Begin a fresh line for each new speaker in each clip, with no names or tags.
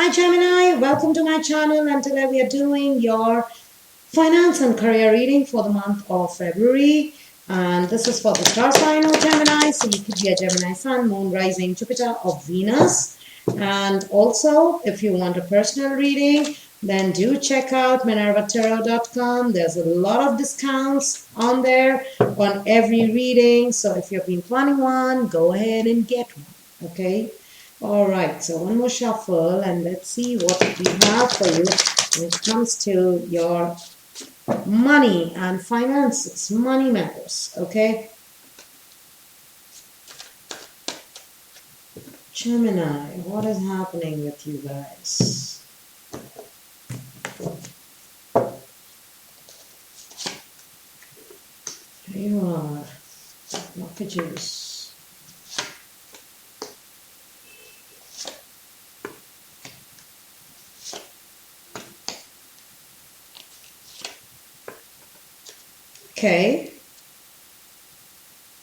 Hi Gemini, welcome to my channel, and today we are doing your finance and career reading for the month of February, and this is for the star sign of Gemini. So you could be a Gemini Sun, Moon, Rising, Jupiter or Venus. And also if you want a personal reading, then do check out minervatarot.com. There's a lot of discounts on there on every reading, so if you've been planning one, go ahead and get one. Okay. All right, so one more shuffle and let's see what we have for you when it comes to your money and finances. Money matters, okay? Gemini, what is happening with you guys? Here you are, blockages. Okay,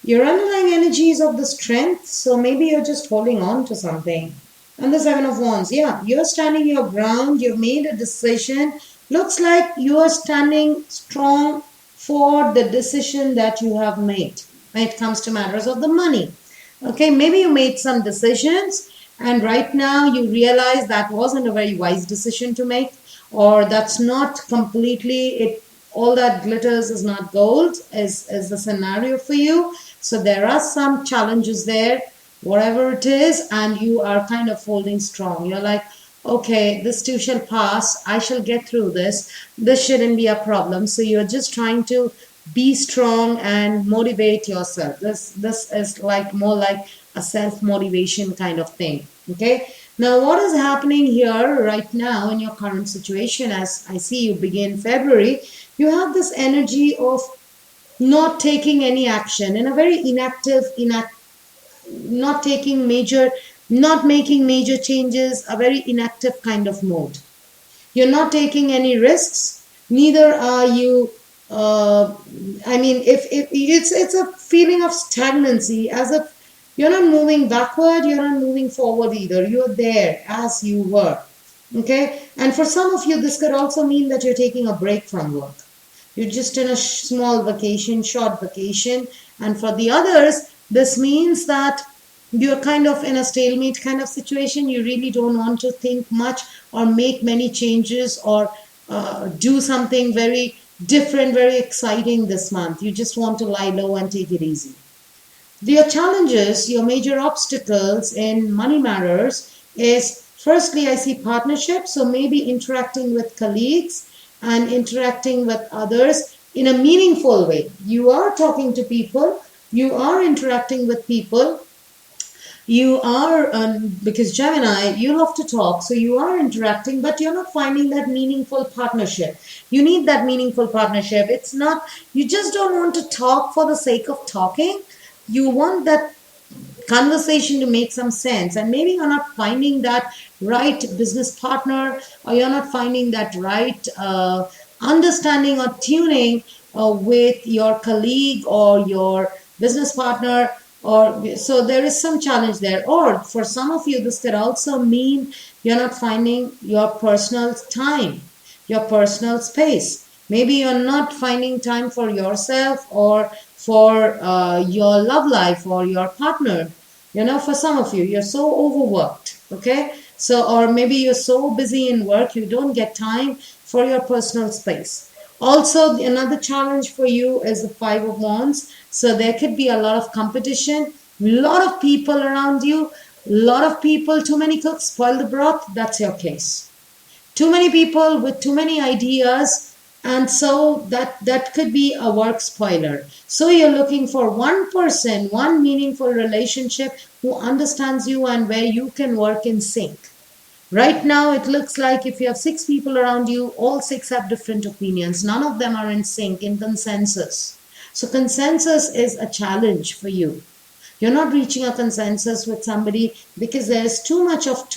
your underlying energy is of the strength, so maybe you're just holding on to something. And the Seven of Wands, yeah, you're standing your ground, you've made a decision. Looks like you are standing strong for the decision that you have made when it comes to matters of the money. Okay, maybe you made some decisions and right now you realize that wasn't a very wise decision to make, or that's not completely it. All that glitters is not gold is the scenario for you. So there are some challenges there, whatever it is, and you are kind of holding strong. You're like, okay, this too shall pass. I shall get through this. This shouldn't be a problem. So you're just trying to be strong and motivate yourself. This is like more like a self-motivation kind of thing. Okay. Now, what is happening here right now in your current situation, as I see you begin February, you have this energy of not taking any action in a very inactive, not making major changes, a very inactive kind of mode. You're not taking any risks, neither are you. If it's a feeling of stagnancy, as if you're not moving backward, you're not moving forward either. You're there as you were. Okay, and for some of you, this could also mean that you're taking a break from work. You're just in a small vacation, short vacation. And for the others, this means that you're kind of in a stalemate kind of situation. You really don't want to think much or make many changes or do something very different, very exciting this month. You just want to lie low and take it easy. Your challenges, your major obstacles in money matters is, firstly, I see partnership. So maybe interacting with colleagues and interacting with others in a meaningful way. You are talking to people, you are interacting with people, you are, because Gemini, you love to talk, so you are interacting, but you're not finding that meaningful partnership. You need that meaningful partnership. It's not, you just don't want to talk for the sake of talking. You want that conversation to make some sense, and maybe you're not finding that right business partner, or you're not finding that right understanding or tuning with your colleague or your business partner, or so there is some challenge there. Or for some of you, this could also mean you're not finding your personal time, your personal space. Maybe you're not finding time for yourself or for your love life or your partner. For some of you, you're so overworked, okay? So, or maybe you're so busy in work, you don't get time for your personal space. Also, another challenge for you is the Five of Wands. So there could be a lot of competition, a lot of people around you, a lot of people, too many cooks spoil the broth. That's your case. Too many people with too many ideas, and so that could be a work spoiler. So you're looking for one person, one meaningful relationship who understands you and where you can work in sync. Right now, it looks like if you have 6 people around you, all 6 have different opinions. None of them are in sync, in consensus. So consensus is a challenge for you. You're not reaching a consensus with somebody because there's too much of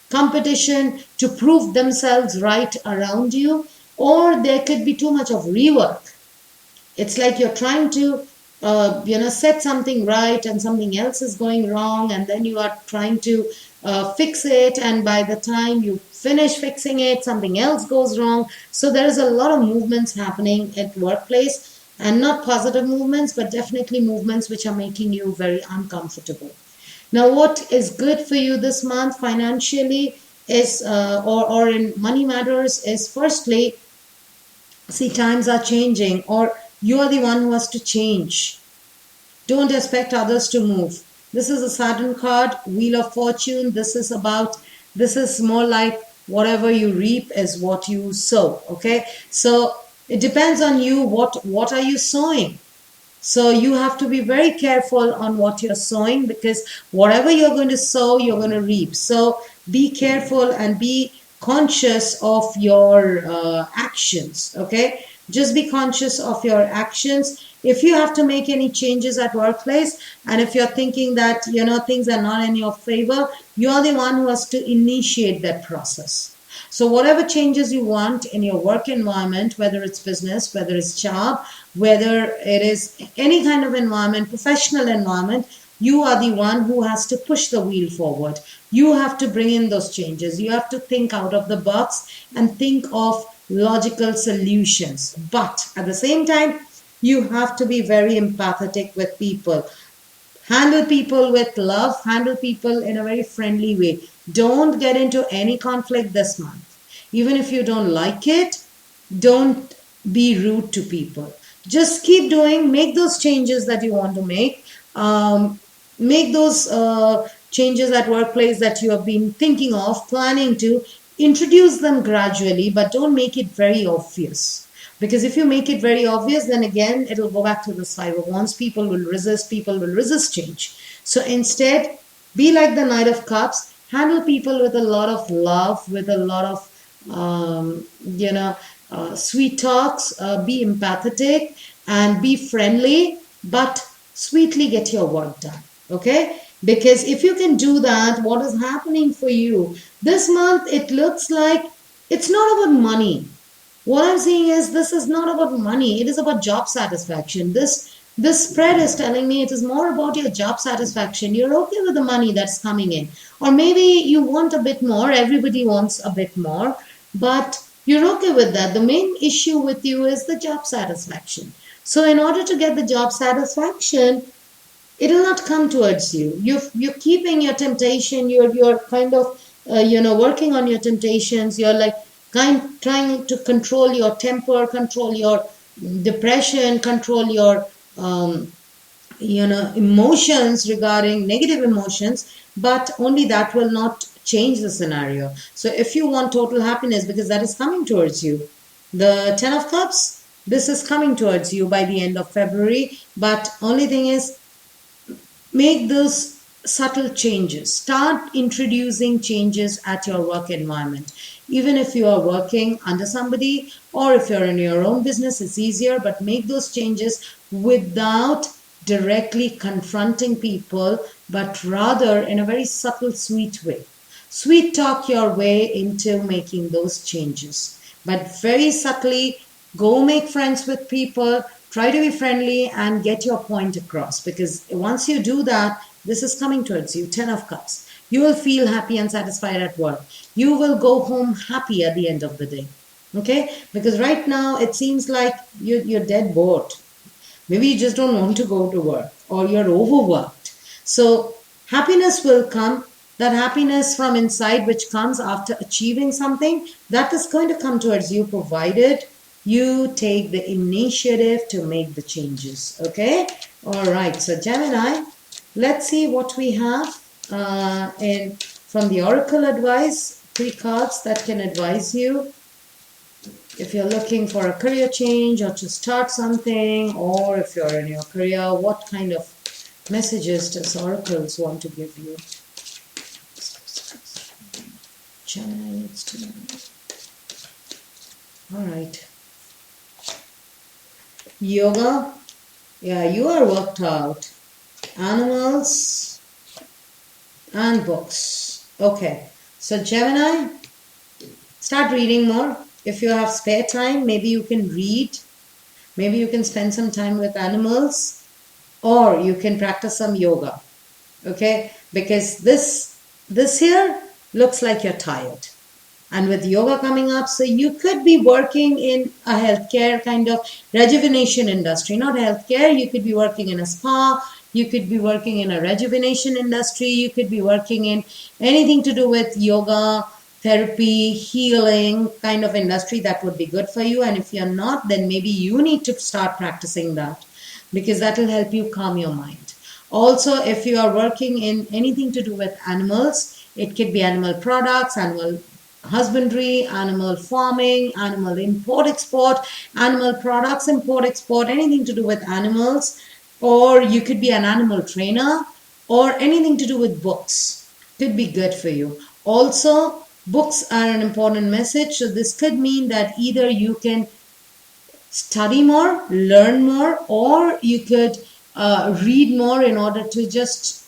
competition to prove themselves right around you, or there could be too much of rework. It's like you're trying to set something right and something else is going wrong, and then you are trying to fix it, and by the time you finish fixing it, something else goes wrong. So there is a lot of movements happening at workplace, and not positive movements, but definitely movements which are making you very uncomfortable. Now, what is good for you this month financially is, or in money matters, is firstly, see, times are changing, or you are the one who has to change. Don't expect others to move. This is a Saturn card, Wheel of Fortune. This is more like whatever you reap is what you sow. Okay. So it depends on you. What are you sowing? So you have to be very careful on what you're sowing, because whatever you're going to sow, you're going to reap. So be careful and be conscious of your actions. Okay, just be conscious of your actions. If you have to make any changes at workplace, and if you're thinking that things are not in your favor, you're the one who has to initiate that process. So whatever changes you want in your work environment, whether it's business, whether it's job, whether it is any kind of environment, professional environment, you are the one who has to push the wheel forward. You have to bring in those changes. You have to think out of the box and think of logical solutions. But at the same time, you have to be very empathetic with people. Handle people with love, handle people in a very friendly way. Don't get into any conflict this month. Even if you don't like it, don't be rude to people. Just keep doing, make those changes that you want to make. Make those changes at workplace that you have been thinking of, planning to introduce them gradually, but don't make it very obvious. Because if you make it very obvious, then again, it'll go back to the Five of Wands. People will resist change. So instead, be like the Knight of Cups, handle people with a lot of love, with a lot of, sweet talks, be empathetic and be friendly, but sweetly get your work done. Okay? Because if you can do that, what is happening for you this month, it looks like it's not about money. What I'm seeing is this is not about money. It is about job satisfaction. This spread is telling me it is more about your job satisfaction. You're okay with the money that's coming in. Or maybe you want a bit more. Everybody wants a bit more. But you're okay with that. The main issue with you is the job satisfaction. So in order to get the job satisfaction, it'll not come towards you. You're keeping your temptation. You're kind of working on your temptations. You're like trying to control your temper, control your depression, control your emotions, regarding negative emotions. But only that will not change the scenario. So if you want total happiness, because that is coming towards you, the Ten of Cups, this is coming towards you by the end of February. But only thing is, make those subtle changes. Start introducing changes at your work environment. Even if you are working under somebody, or if you're in your own business, it's easier, but make those changes without directly confronting people, but rather in a very subtle, sweet way. Sweet talk your way into making those changes, but very subtly. Go make friends with people, try to be friendly and get your point across, because once you do that, this is coming towards you. 10 of Cups, you will feel happy and satisfied at work. You will go home happy at the end of the day. Okay, because right now it seems like you're dead bored. Maybe you just don't want to go to work, or you're overworked. So happiness will come. That happiness from inside, which comes after achieving something, that is going to come towards you, provided you take the initiative to make the changes. Okay? All right. So Gemini, let's see what we have from the Oracle advice. 3 cards that can advise you if you're looking for a career change, or to start something, or if you're in your career. What kind of messages does Oracles want to give you? Gemini needs to know. All right. Yoga, yeah, you are worked out. Animals and books. Okay, so Gemini, start reading more. If you have spare time, maybe you can read. Maybe you can spend some time with animals. or you can practice some yoga. Okay, because this here looks like you're tired, and with yoga coming up, so you could be working in a healthcare kind of rejuvenation industry. Not healthcare, you could be working in a spa, you could be working in a rejuvenation industry, you could be working in anything to do with yoga, therapy, healing kind of industry. That would be good for you. And if you're not, then maybe you need to start practicing that, because that will help you calm your mind. Also, if you are working in anything to do with animals, it could be animal products, animal husbandry, animal farming, animal import export, animal products import export, anything to do with animals, or you could be an animal trainer, or anything to do with books could be good for you. Also, books are an important message, so this could mean that either you can study more, learn more, or you could read more in order to just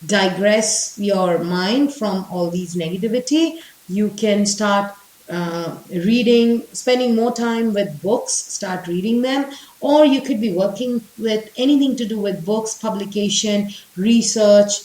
digress your mind from all these negativity. You can start reading, spending more time with books, start reading them, or you could be working with anything to do with books, publication, research,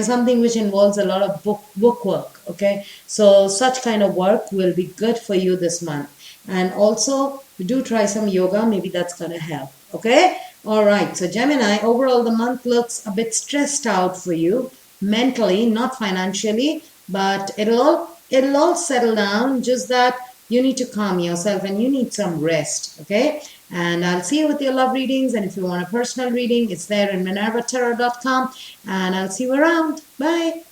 something which involves a lot of book work. Okay, so such kind of work will be good for you this month. And also do try some yoga, maybe that's going to help. Okay, all right. So Gemini, overall the month looks a bit stressed out for you mentally, not financially, but it'll all settle down. Just that you need to calm yourself and you need some rest. Okay, and I'll see you with your love readings. And if you want a personal reading, it's there in minervatarot.com, and I'll see you around. Bye.